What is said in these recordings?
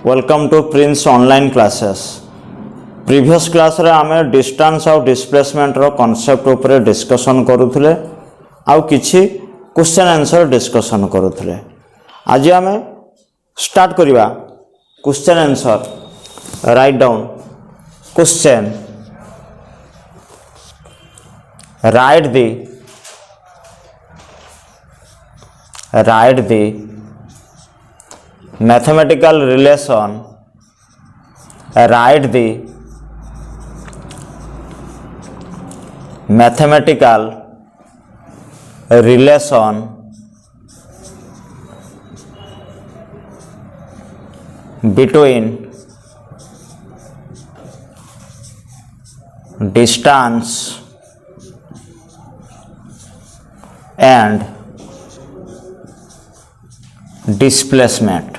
Welcome to prince online classes. Previous class रे आमे distance और डिस्प्लेसमेंट रो कांसेप्ट ऊपर डिस्कशन करूथले आउ किछि क्वेश्चन आंसर डिस्कशन करूथले। आज आमे स्टार्ट करिवा question answer. Right down question, write the mathematical relation, write the mathematical relation between distance and displacement.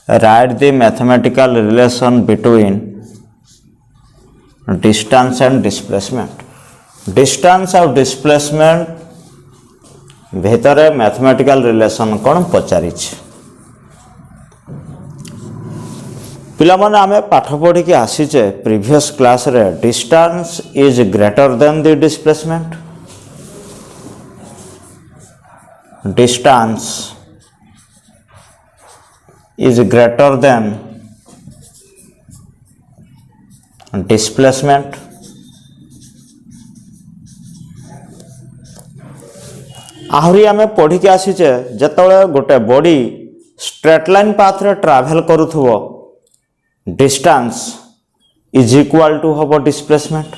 Write the mathematical relation between distance and displacement. Distance और displacement भितर mathematical relation कौन पचारि पिला माने आमे पाठ पढ़ी के आसीचे प्रीवियस क्लास रे distance is greater than the displacement. Distance is greater than displacement. आहरी आमे पढ़ी के आसीचे जतबे गोटे बॉडी स्ट्रेट लाइन पाथ रे ट्रैवल करूथबो डिस्टेंस इज इक्वल टू हबो डिस्प्लेसमेंट।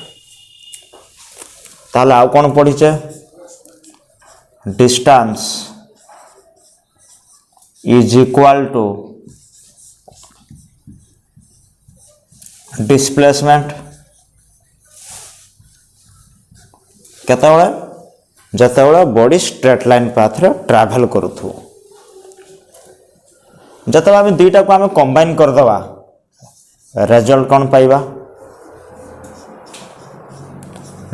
ताले आउ कोन पढ़ीचे distance is equal to displacement केतबे जतबे बॉडी स्ट्रेट लाइन पाथ रे ट्रैवल करूथु। जतबे आमे दुईटा को आमे कंबाइन कर दवा रिजल्ट कौन पाइबा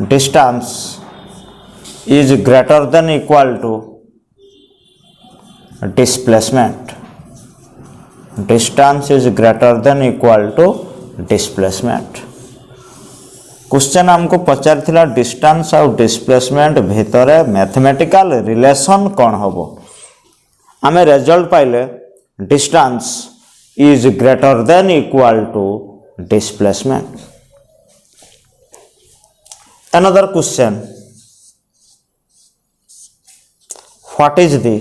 distance is greater than equal to displacement. Distance is greater than equal to displacement. Question हमको पचार थिला डिस्टेंस और डिस्प्लेसमेंट भितर मैथमेटिकल रिलेशन कौन हबो। आमे रिजल्ट पाइले distance is greater than equal to displacement. Another question, what is the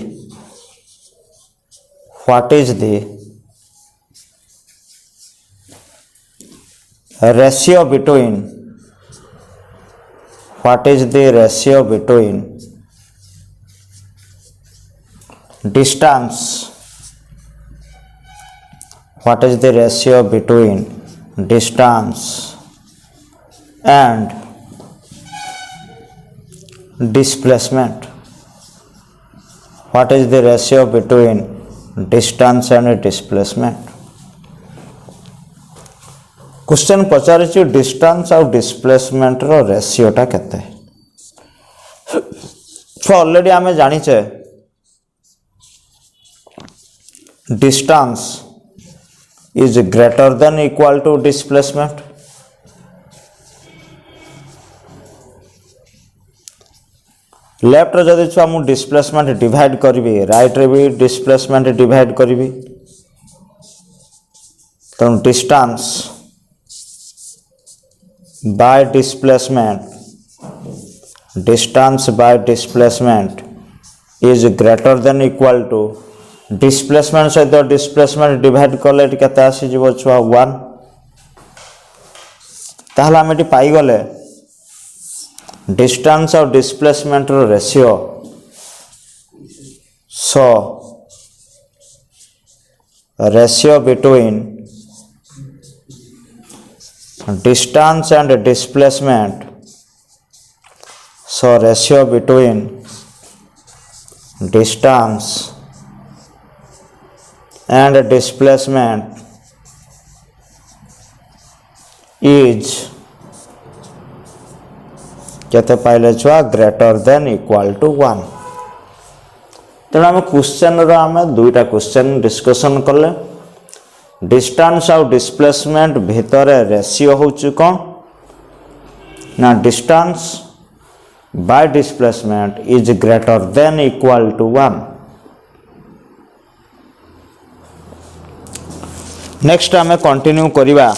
ratio between distance and displacement? What is the ratio between distance and displacement? Question पचारिछि distance और displacement रो रेशियोटा केते। So already आमे जानिचे distance is greater than equal to displacement. Left रे जदि छुआ मु डिस्प्लेसमेंट डिवाइड करबी राइट रे भी डिस्प्लेसमेंट डिवाइड करबी तो distance by displacement is greater than equal to displacement सहित डिस्प्लेसमेंट डिवाइड कले केते आसी जीवो छुआ 1। ताहला हम एटी पाई गले डिस्टेंस और डिस्प्लेसमेंट रो ratio. So ratio between distance and displacement, so ratio between distance and displacement is केते पाइले छुआ ग्रेटर देन इक्वल टू 1। तेणु आम क्वेश्चन आम दुईटा क्वेश्चन डिस्कसन कले डिस्टेंस आउ डिस्प्लेसमेंट भितर रेशियो होची कौन ना distance by displacement is greater than equal to 1। Next आम कंटिन्यू करिबा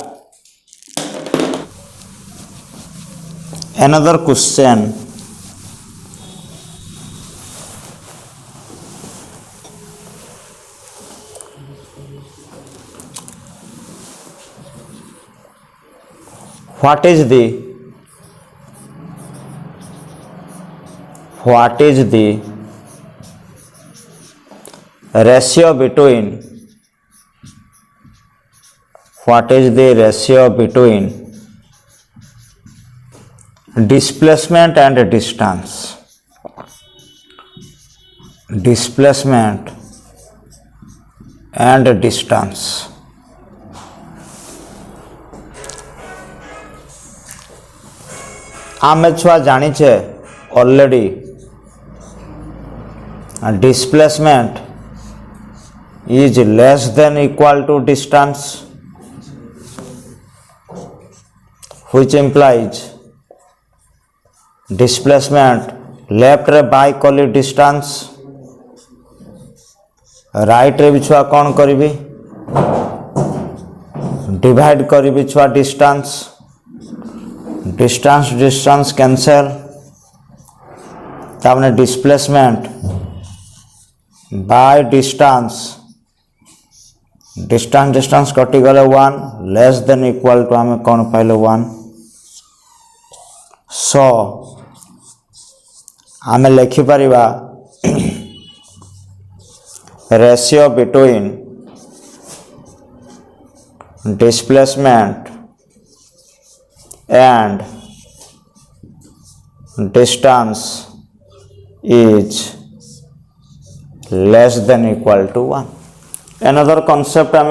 another question। what is the ratio between displacement and distance? Displacement and distance। आमे छुआ जानिछे already displacement is less than equal to distance, which implies displacement left रे by कली distance right रे भी छुआ कौन करी डिवाइड करी छुआ डिस्टेंस डिस्टेंस कैंसल तामने डिस्प्लेसमेंट बाय डिस्टेंस कटि गले 1 लेस देन इक्वल टू आम कौन पाइले 1। सो आम लिखिपर ratio between displacement and distance is less than equal to 1। Another concept आम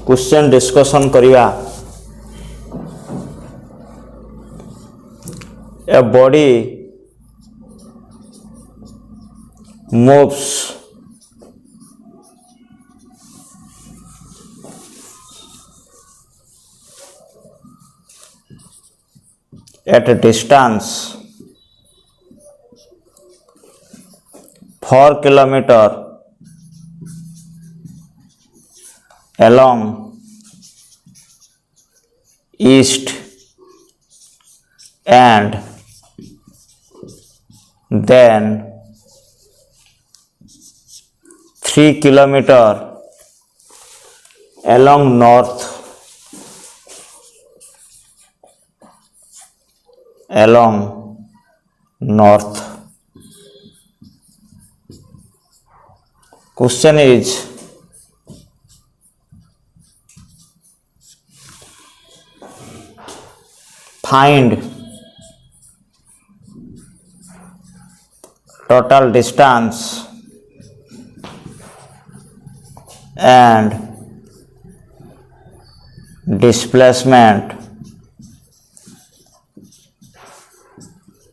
क्वेश्चन डिस्कशन करिया a body moves at a distance 4 kilometer along east and then 3 kilometer along north question is find total distance and displacement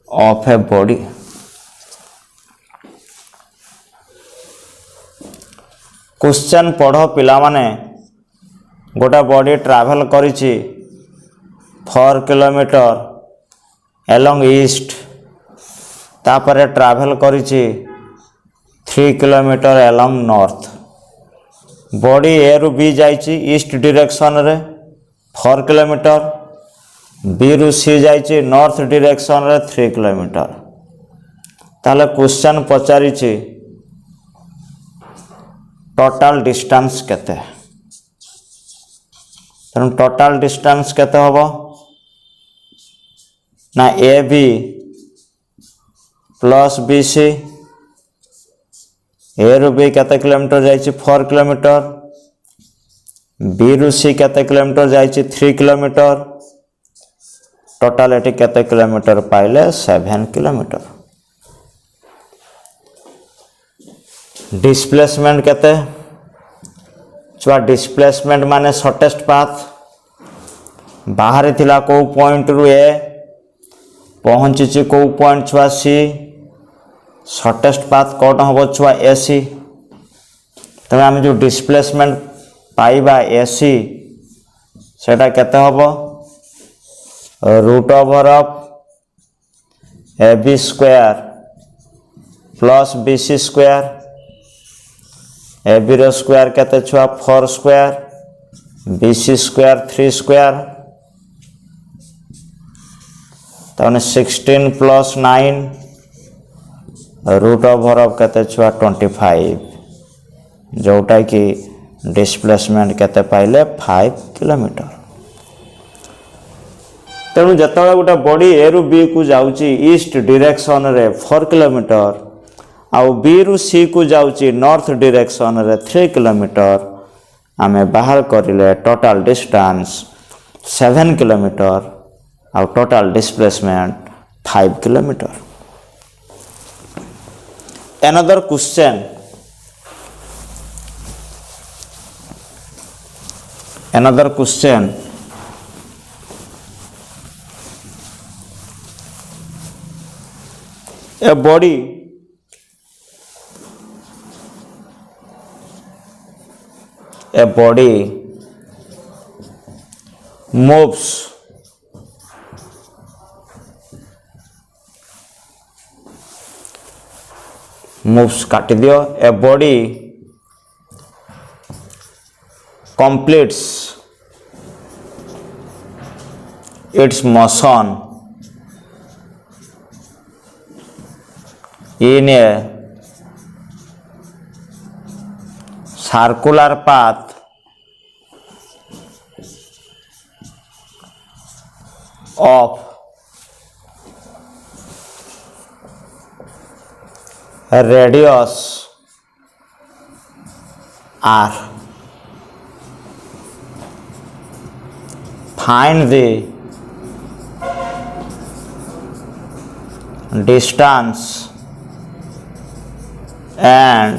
of a body। Question पढ़ पिला माने गोटा body travel करिछि 4 kilometre along east तापरे travel करिछि 3 kilometre along north. Body A रु B जाइछि east direction रे 4 किलोमीटर बी रु सी जाइछि नॉर्थ डायरेक्शन रे 3 किलोमीटर। ताले क्वेश्चन पचारिछि टोटल डिस्टेंस केते तेणु टोटल डिस्टेंस केते होबो ना A B plus B C A रु बी केते किलोमीटर जाइछि 4 किलोमीटर बी रु सी केते किलोमीटर जाइछि 3 किलोमीटर टोटल एटी केते किलोमीटर पाइले 7 किलोमीटर। डिस्प्लेसमेंट केते छुआ डिस्प्लेसमेंट माने शॉर्टेस्ट पाथ बाहर थिला को पॉइंट रु ए पहुंची को पॉइंट छुआ सी शॉर्टेस्ट पाथ कौन हम छुआ एसी तेज आम जो डिस्प्लेसमेंट पाइबा एसी सेटा केते हबो root over of A B square plus B C square A B रो स्क्वायर केते छुआ 4 square B C square 3 square तने 16 प्लस 9 रूट ओवर ऑफ केते छुआ 25 जोटा कि डिस्प्लेसमेंट केते पाइले 5 किलोमीटर। तेणु जिते गोटे बॉडी ए रु बी को जाऊँगी ईस्ट डायरेक्शन रे 4 किलोमीटर आउ बी रु सी को जाऊँगी नॉर्थ डायरेक्शन रे 3 किलोमीटर आमे बाहर करिले टोटल डिस्टेंस 7 किलोमीटर आउ total displacement 5 kilometre. Another question, a body moves काटी दियो a body completes its motion in a circular path of a radius r. Find the distance and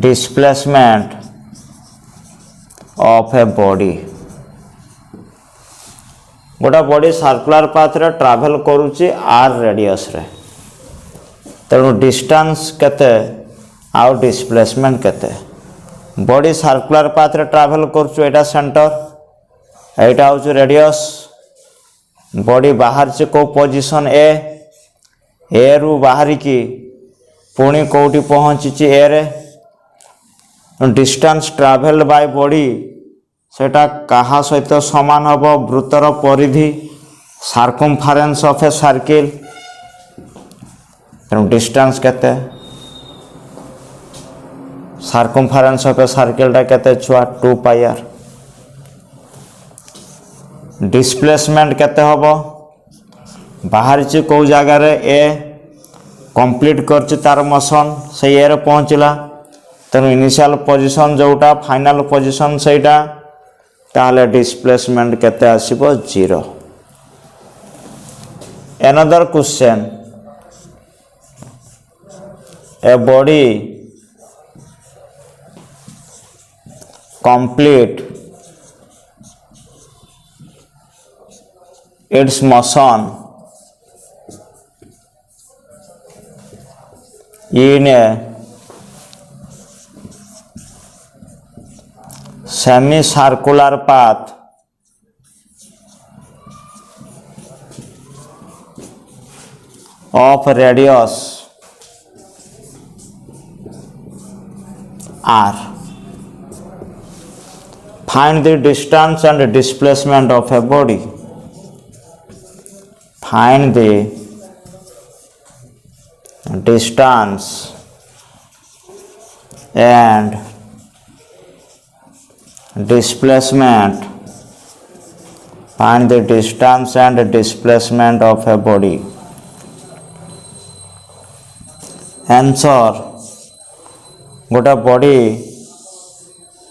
displacement of a body. गोटा body circular path रे travel करूची are radius रे तेणु distance केते आउ displacement केते बॉडी सर्कुलर पाथ रे travel करूछु एटा centre एटा होछु radius body बाहर से को पोजीशन ए रु बाहर की पुणी कोटी पहुंची ए रे डिस्टेंस ट्रैवल्ड बाय बॉडी सेटा कहा सहित समान हबो वृत्तर परिधि सर्कमफेरेंस ऑफ ए सर्किल तेणु डिस्टेंस केते सर्कमफेरेंस ऑफ ए सर्किल टा केते छुआ 2 पाई आर डिस्प्लेसमेंट केते हबो बाहर ची को जगह रे ए कंप्लीट करछि तार मोशन से ए रे पहुंचला तेणु इनिशियल पोजीशन जोटा फाइनल पोजीशन सेटा ताले डिस्प्लेसमेंट केते आसीबो 0। Another question, a body complete its motion in a semicircular path of radius r. Find the distance and displacement of a body. Find the distance and displacement. Find the distance and displacement of a body. Answer, गोटा body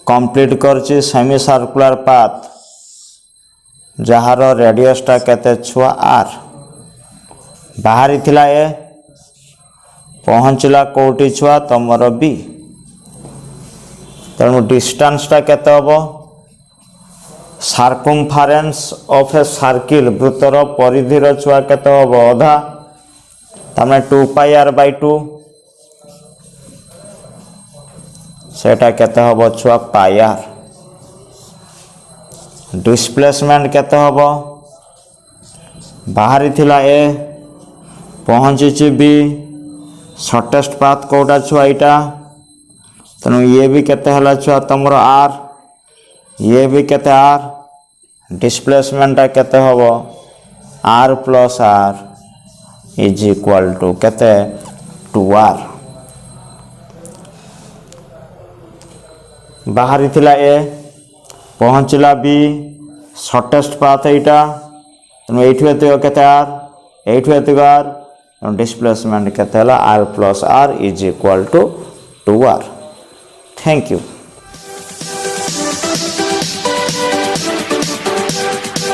complete करछि semi circular path जहार radius टा केते छुआ are बाहरी थिला ए पहुंचला कोटी छुआ तमर बी तेणु डिस्टेंस टा केते हबो सर्कमफेरेंस ऑफ ए सर्किल वृत्तर परिधिर छुआ केते हबो आधा तमें 2 पाई आर बाई 2 सेटा केते हबो छुआ पाई आर। डिस्प्लेसमेंट केते हबो बाहरी थिला ए पहुंची बी शॉर्टेस्ट पाथ कोटा छुआ इटा तेणु ये भी केते हला छुआ तमरो आर ये भी केते आर डिस्प्लेसमेंट केते हबो R plus R is equal to केते 2r। बाहरी थिला ए पहुंचला बी शॉर्टेस्ट पाथ एटा तेणु एठु एतिक केते आर एठु एतिक आर डिस्प्लेसमेंट केते हला R plus R is equal to 2r। Thank you.